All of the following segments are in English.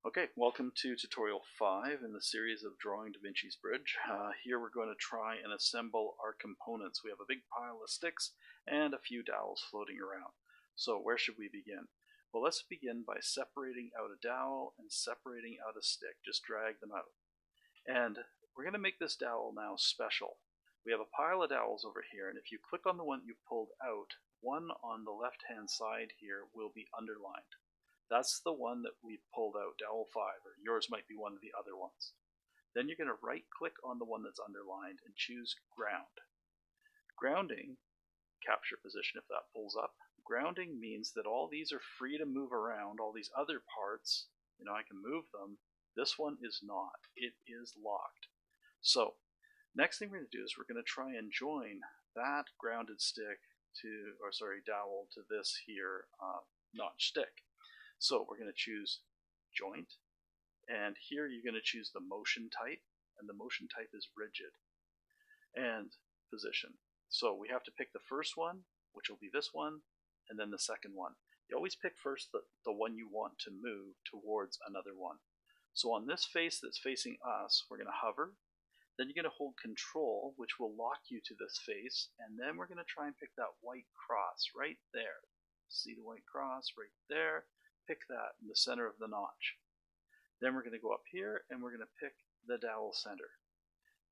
Okay, welcome to tutorial 5 in the series of drawing Da Vinci's Bridge. Here we're going to try and assemble our components. We have a big pile of sticks and a few dowels floating around. So where should we begin? Well, let's begin by separating out a dowel and separating out a stick. Just drag them out. And we're going to make this dowel now special. We have a pile of dowels over here, and if you click on the one you pulled out, one on the left hand side here will be underlined. That's the one that we pulled out, dowel 5, or yours might be one of the other ones. Then you're going to right click on the one that's underlined and choose ground. Grounding, capture position if that pulls up. Grounding means that all these are free to move around. All these other parts, I can move them. This one is not. It is locked. So next thing we're going to do is we're going to try and join that grounded stick dowel to this here notch stick. So we're going to choose joint, and here you're going to choose the motion type, and the motion type is rigid, and position. So we have to pick the first one, which will be this one, and then the second one. You always pick first the one you want to move towards another one. So on this face that's facing us, we're going to hover, then you're going to hold control, which will lock you to this face, and then we're going to try and pick that white cross right there. See the white cross right there? Pick that in the center of the notch. Then we're going to go up here and we're going to pick the dowel center.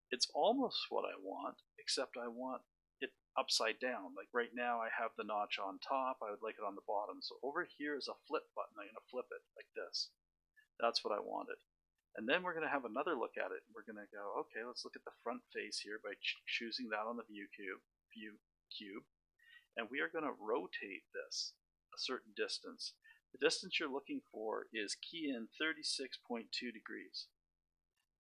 It's almost what I want, except I want it upside down. Like right now I have the notch on top, I would like it on the bottom. So over here is a flip button. I'm going to flip it like this. That's what I wanted. And then we're going to have another look at it. We're going to go, okay, let's look at the front face here by choosing that on the view cube. And we are going to rotate this a certain distance. The distance you're looking for is key in 36.2 degrees.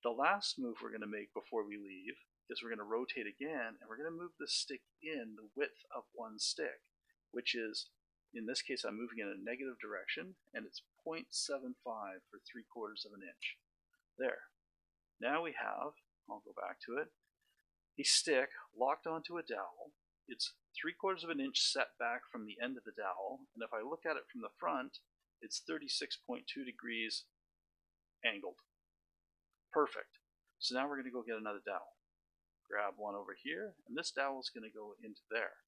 The last move we're going to make before we leave is we're going to rotate again, and we're going to move the stick in the width of one stick, which is, in this case, I'm moving in a negative direction, and it's 0.75 for 3/4 of an inch. There. Now we have, I'll go back to it, a stick locked onto a dowel. It's 3/4 of an inch set back from the end of the dowel, and if I look at it from the front, it's 36.2 degrees angled. Perfect. So now we're going to go get another dowel. Grab one over here, and this dowel is going to go into there.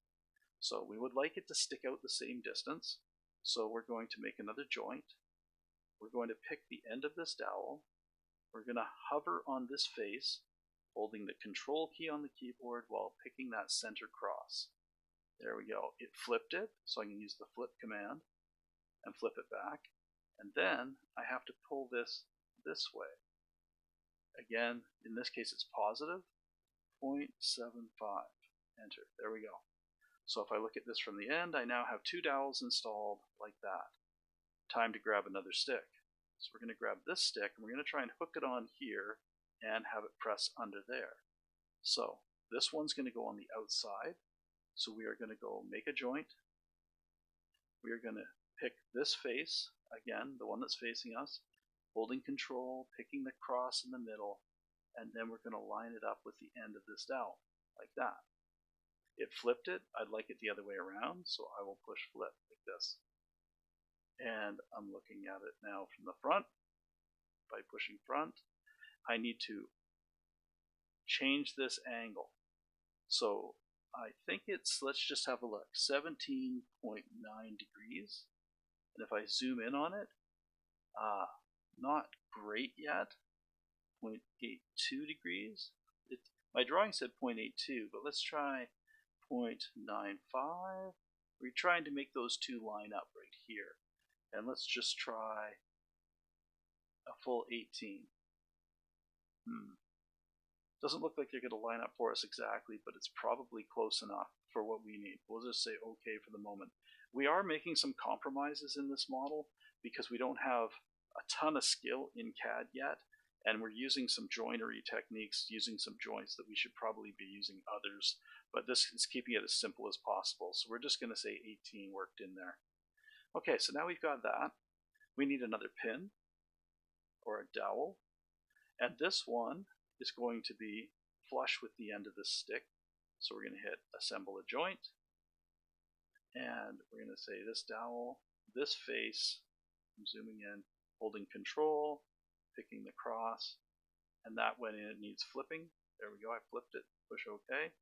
So we would like it to stick out the same distance, so we're going to make another joint. We're going to pick the end of this dowel. We're going to hover on this face, holding the control key on the keyboard while picking that center cross. There we go. It flipped it, so I can use the flip command and flip it back. And then I have to pull this way. Again, in this case it's positive, 0.75. Enter. There we go. So if I look at this from the end, I now have two dowels installed like that. Time to grab another stick. So we're going to grab this stick and we're going to try and hook it on here and have it press under there. So this one's going to go on the outside. So we are going to go make a joint. We are going to pick this face, again, the one that's facing us, holding control, picking the cross in the middle, and then we're going to line it up with the end of this dowel, like that. It flipped it. I'd like it the other way around, so I will push flip like this. And I'm looking at it now from the front. By pushing front, I need to change this angle. So I think it's, let's just have a look, 17.9 degrees. And if I zoom in on it, not great yet, 0.82 degrees. My drawing said 0.82, but let's try 0.95. We're trying to make those two line up right here. And let's just try a full 18. Doesn't look like they're going to line up for us exactly, but it's probably close enough for what we need. We'll just say okay for the moment. We are making some compromises in this model because we don't have a ton of skill in CAD yet, and we're using some joinery techniques, using some joints that we should probably be using others, but this is keeping it as simple as possible. So we're just going to say 18 worked in there. Okay, so now we've got that. We need another pin or a dowel, and this one is going to be flush with the end of this stick. So we're going to hit assemble a joint, and we're going to say this dowel, this face, I'm zooming in, holding control, picking the cross, and that went in. It needs flipping. There we go, I flipped it, push OK.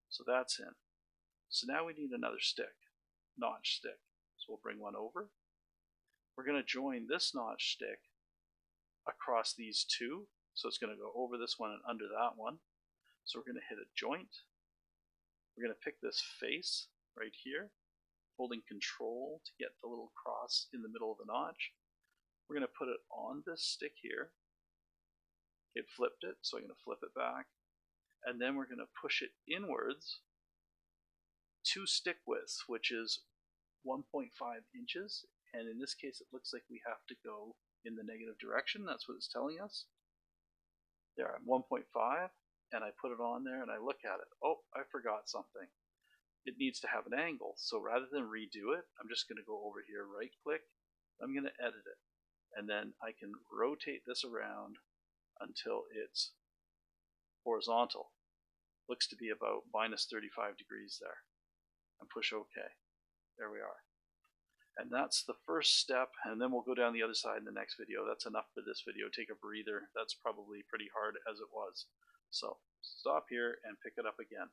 So that's in. So now we need another stick, notch stick. So we'll bring one over. We're going to join this notch stick across these two. So it's going to go over this one and under that one. So we're going to hit a joint. We're going to pick this face right here, holding control to get the little cross in the middle of the notch. We're going to put it on this stick here. It flipped it, so I'm going to flip it back. And then we're going to push it inwards to stick width, which is 1.5 inches. And in this case, it looks like we have to go in the negative direction. That's what it's telling us. There, I'm 1.5, and I put it on there, and I look at it. Oh, I forgot something. It needs to have an angle. So rather than redo it, I'm just going to go over here, right-click. I'm going to edit it. And then I can rotate this around until it's horizontal. Looks to be about minus 35 degrees there. And push OK. There we are. And that's the first step, and then we'll go down the other side in the next video. That's enough for this video. Take a breather. That's probably pretty hard as it was. So stop here and pick it up again.